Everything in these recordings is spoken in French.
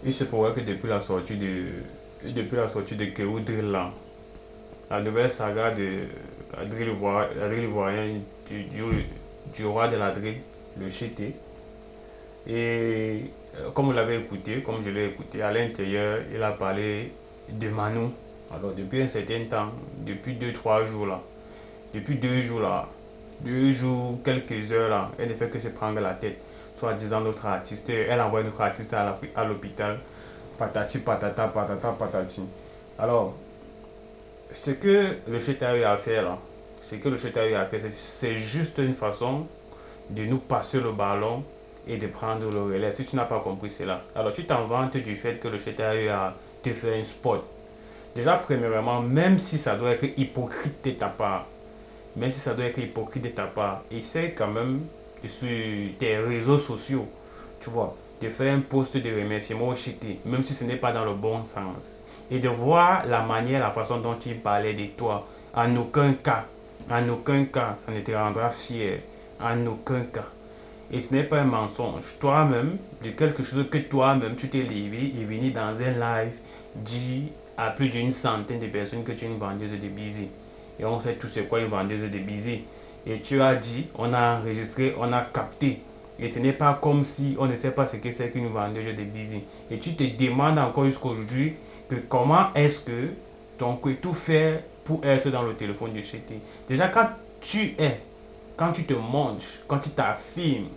Il se pourrait que depuis la sortie de Keou Drill, là, la nouvelle saga de la drill ivoirienne du roi de la drill, le Chété. Et comme vous l'avez écouté, comme je l'ai écouté, à l'intérieur, il a parlé de Manu. Alors depuis un certain temps, depuis deux-trois jours là, depuis 2 jours là, 2 jours, quelques heures là, elle ne fait que se prendre la tête. Soit disant notre artiste, elle envoie notre artiste à l'hôpital, patati patata patata patati. Alors, ce que le chef a eu à faire là, ce que le chef a eu à faire, c'est juste une façon de nous passer le ballon et de prendre le relais. Si tu n'as pas compris cela, alors tu t'en vantes du fait que le chef a eu à te faire un spot. Déjà, premièrement, même si ça doit être hypocrite de ta part, même si ça doit être hypocrite de ta part, essaie quand même de sur tes réseaux sociaux, tu vois, de faire un post de remerciement au Chité, même si ce n'est pas dans le bon sens. Et de voir la manière, la façon dont il parlait de toi. En aucun cas, ça ne te rendra fier. En aucun cas. Et ce n'est pas un mensonge. Toi-même, de quelque chose que toi-même, tu t'es levé et venu dans un live, dit à plus d'une centaine de personnes que tu es une vendeuse de busy. Et on sait tout c'est quoi une vendeuse de busy. Et tu as dit, on a enregistré, on a capté. Et ce n'est pas comme si on ne sait pas ce que c'est qu'une vendeuse de busy. Et tu te demandes encore jusqu'aujourd'hui que comment est-ce que donc tout faire pour être dans le téléphone de chez toi. Déjà tu es, quand tu te montres, quand tu t'affirmes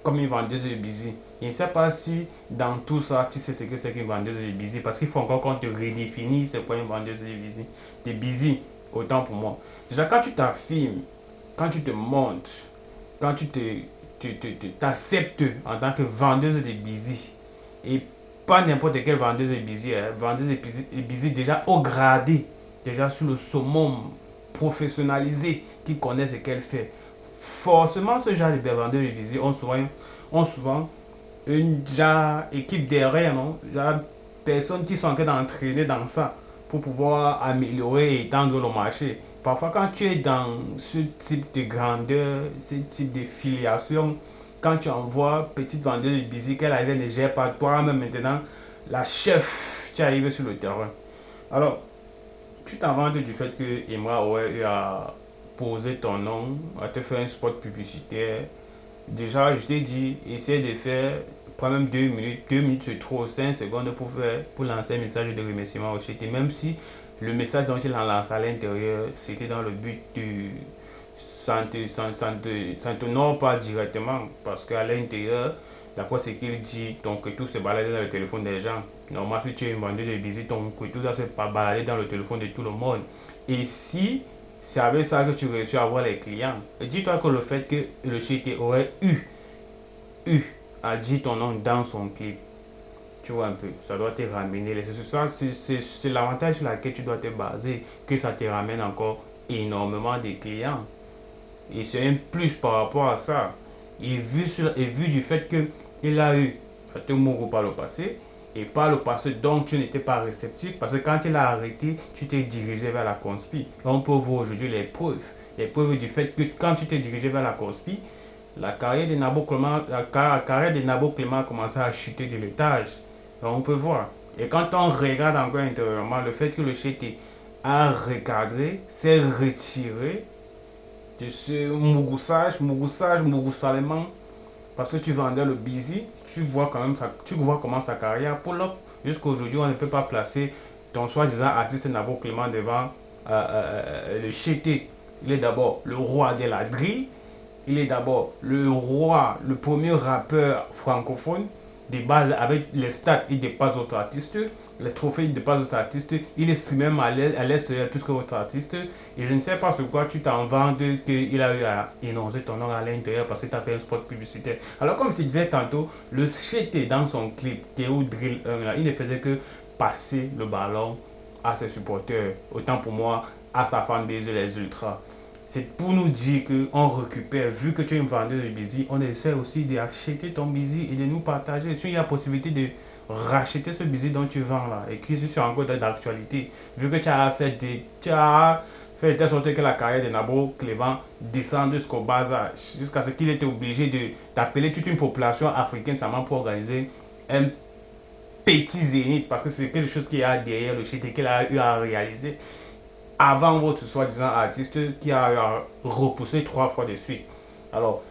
comme une vendeuse de busy, je ne sais pas si dans tout ça tu sais ce que c'est qu'une vendeuse de busy parce qu'il faut encore qu'on te redéfinisse c'est quoi une vendeuse de busy. Tu es busy, autant pour moi. Déjà quand tu t'affirmes, quand tu te montres, quand t'acceptes en tant que vendeuse de busy et pas n'importe quelle vendeuse de busy, hein, vendeuse de busy déjà au gradé, déjà sur le summum professionnalisé, qui connaît ce qu'elle fait. Forcément, ce genre de vendeurs de busy ont souvent une genre, équipe derrière, non? Genre, personnes qui sont en train d'entraîner dans ça pour pouvoir améliorer et étendre le marché. Parfois, quand tu es dans ce type de grandeur, ce type de filiation, quand tu envoies petite vendeuse de busy qu'elle arrive, ne gère pas toi-même maintenant, la chef, tu arrives sur le terrain. Alors, tu t'en vantes du fait que Emra aurait eu à poser ton nom, à te faire un spot publicitaire. Déjà, je t'ai dit, essaie de faire, prends même 2 minutes, 2 minutes c'est trop, 5 secondes pour lancer un message de remerciement au chat. Même si le message dont il en lance à l'intérieur, c'était dans le but de ça ne t'honore pas directement, parce qu'à l'intérieur, d'après ce qu'il dit, ton tout se balade dans le téléphone des gens. Normalement, si tu es une vendeuse de visite, ton tout doit se balader dans le téléphone de tout le monde. Et si c'est avec ça que tu réussis à avoir les clients, dis-toi que le fait que le chété aurait eu à dire ton nom dans son clip, tu vois un peu, ça doit te ramener. C'est l'avantage sur lequel tu dois te baser, que ça te ramène encore énormément de clients. Et c'est un plus par rapport à ça. Et vu du fait qu'il a eu à te mourir par le passé, et par le passé donc tu n'étais pas réceptif, parce que quand il a arrêté, tu t'es dirigé vers la conspi. Et on peut voir aujourd'hui les preuves du fait que quand tu t'es dirigé vers la conspi, la carrière de Nabo Clément a commencé à chuter de l'étage. On peut voir. Et quand on regarde encore intérieurement, le fait que le chef a recadré, s'est retiré de ce Mougoussaleman, parce que tu vendais le busy, tu vois comment sa carrière pull up. Jusqu'à aujourd'hui, on ne peut pas placer ton soi-disant artiste Nabo Clément devant le chété. Il est d'abord le roi de la drill, il est d'abord le roi, le premier rappeur francophone des bases avec les stats, il dépasse d'autres artistes, les trophées, il dépasse d'autres artistes, il est même à l'extérieur plus que votre artiste. Et je ne sais pas sur quoi tu t'en vends qu'il a eu à énoncer ton nom à l'intérieur parce que tu as fait un spot publicitaire. Alors, comme je te disais tantôt, le CT dans son clip, Théo Drill 1, là, il ne faisait que passer le ballon à ses supporters, autant pour moi, à sa fanbase, les ultras. C'est pour nous dire qu'on récupère, vu que tu es une vendeuse de busy, on essaie aussi d'acheter ton busy et de nous partager. Si il y a la possibilité de racheter ce busy dont tu vends là, et qui est sur encore d'actualité, vu que tu as fait de telle sorte que la carrière de Nabo Clément descende jusqu'au bas âge, jusqu'à ce qu'il était obligé d'appeler toute une population africaine seulement pour organiser un petit zénith, parce que c'est quelque chose qui a derrière le shit et qu'il a eu à réaliser avant votre soi-disant artiste qui a eu à repousser 3 fois de suite. Alors,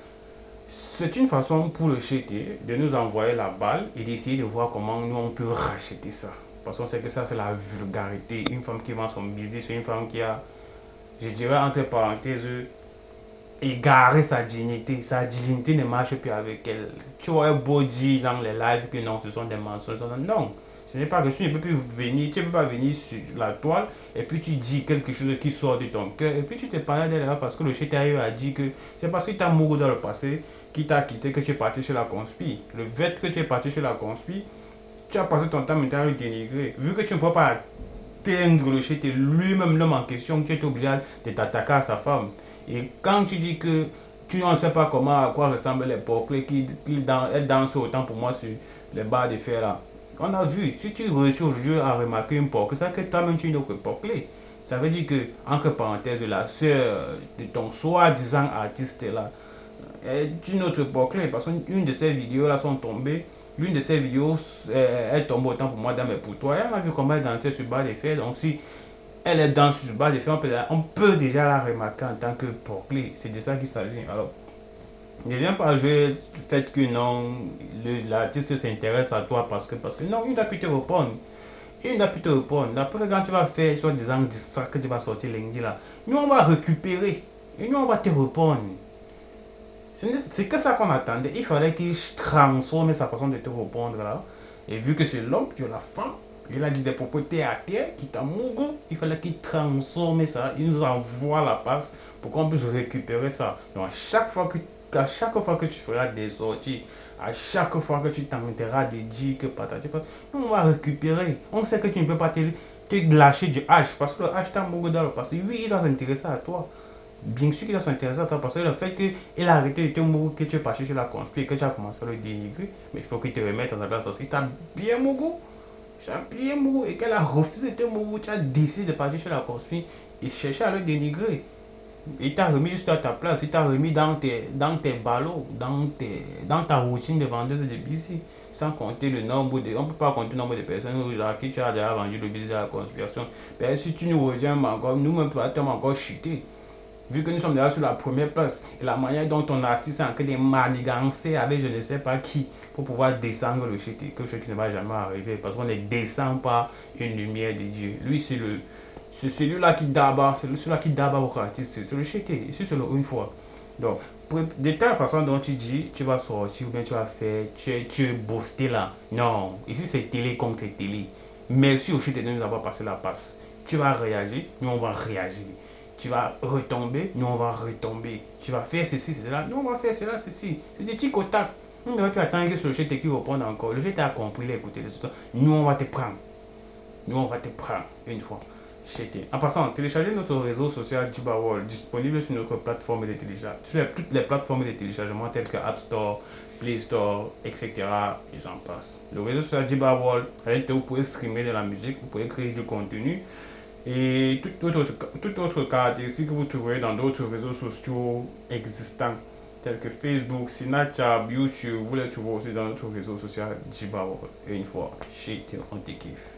c'est une façon pour le cheater de nous envoyer la balle et d'essayer de voir comment nous on peut racheter ça. Parce qu'on sait que ça c'est la vulgarité. Une femme qui vend son business, c'est une femme qui a, je dirais entre parenthèses, égaré sa dignité. Sa dignité ne marche plus avec elle. Tu vois beau dire dans les lives que non, ce sont des mensonges. Non, ce n'est pas que tu ne peux plus venir, tu ne peux pas venir sur la toile et puis tu dis quelque chose qui sort de ton cœur et puis tu te parles d'elle là parce que le chétailleur a dit que c'est parce que tu as mouru dans le passé qui t'a quitté que tu es parti chez la conspi. Le fait que tu es parti chez la conspi, tu as passé ton temps maintenant à le dénigrer. Vu que tu ne peux pas atteindre le chétailleur lui-même l'homme en question, tu es obligé de t'attaquer à sa femme. Et quand tu dis que tu ne sais pas comment, à quoi ressemblent les porclés, elles dansent autant pour moi sur les barres de fer là. On a vu, si tu réussis aujourd'hui à remarquer une porclé, c'est que toi-même tu es une autre porclé. Ça veut dire que, entre parenthèses, la soeur de ton soi-disant artiste là, est une autre porclé. Parce qu'une de ces vidéos là sont tombées. L'une de ces vidéos est tombée autant pour moi dans mes pour toi. Et on a vu comment elle dansait sur barre de fer. Donc si elle est dans ce bas de fait, on peut déjà la remarquer en tant que porclé. C'est de ça qu'il s'agit. Alors, ne viens pas jouer le fait que non, l'artiste s'intéresse à toi parce que non, il n'a pu te répondre. Il n'a pu te répondre. Après, quand tu vas faire, soi-disant, distra que tu vas sortir lundi là, nous on va récupérer. Et nous on va te répondre. C'est que ça qu'on attendait. Il fallait qu'il transforme sa façon de te répondre là. Et vu que c'est l'homme, tu es la femme, il a dit des propriétés à terre qui t'amourent. Il fallait qu'il transforme ça. Il nous envoie la passe pour qu'on puisse récupérer ça. Donc à chaque fois que tu feras des sorties, à chaque fois que tu tenteras de dire que patati, on va récupérer. On sait que tu ne peux pas te lâcher du H parce que le H t'amoure dans le passé. Oui, il doit s'intéresser à toi. Bien sûr qu'il doit s'intéresser à toi parce que le fait qu'il a arrêté de te mourir, que tu es parti chez la conspi, que tu as commencé à le dénigrer, mais il faut qu'il te remette en ta place parce qu'il t'a bien mouru. Tu as bien mouru et qu'elle a refusé de te mourir, tu as décidé de partir chez la conspi et chercher à le dénigrer. Il t'a remis juste à ta place, il t'a remis dans tes ballots, dans ta routine de vendeuse de bici, sans compter le nombre de. On ne peut pas compter le nombre de personnes à qui tu as déjà vendu le business de la conspiration. Mais si tu nous reviens encore, nous-mêmes, tu vas encore chuter. Vu que nous sommes déjà sur la première place, et la manière dont ton artiste est en train de manigancer avec je ne sais pas qui pour pouvoir descendre le shit, quelque chose qui ne va jamais arriver parce qu'on ne descend pas une lumière de Dieu. Lui, c'est celui-là qui d'abord, c'est celui-là qui d'abord votre artiste, c'est le shit, ici c'est une fois. Donc, de telle façon dont tu dis, tu vas sortir ou bien tu vas faire, tu es boosté là. Non, ici c'est télé contre télé. Merci au shit de nous avoir passé la passe. Tu vas réagir, nous on va réagir. Tu vas retomber, nous on va retomber. Tu vas faire ceci, cela, nous on va faire cela, ceci. C'est des tic au tac. Nous ne va plus attendre que ce jet qui reprenne encore. Le jet a compris, il a écouté les histoires. Nous on va te prendre. Nous on va te prendre une fois. En passant, téléchargez notre réseau social Jibawall, disponible sur notre plateforme de téléchargement, sur toutes les plateformes de téléchargement telles que App Store, Play Store, etc. Et j'en passe. Le réseau social Jibawall, vous pouvez streamer de la musique, vous pouvez créer du contenu. Et toute autre caractéristique que vous trouverez dans d'autres réseaux sociaux existants, tels que Facebook, Snapchat, YouTube, vous les trouverez aussi dans notre réseau social Jibawall. Et une fois, shit, on te kiffe.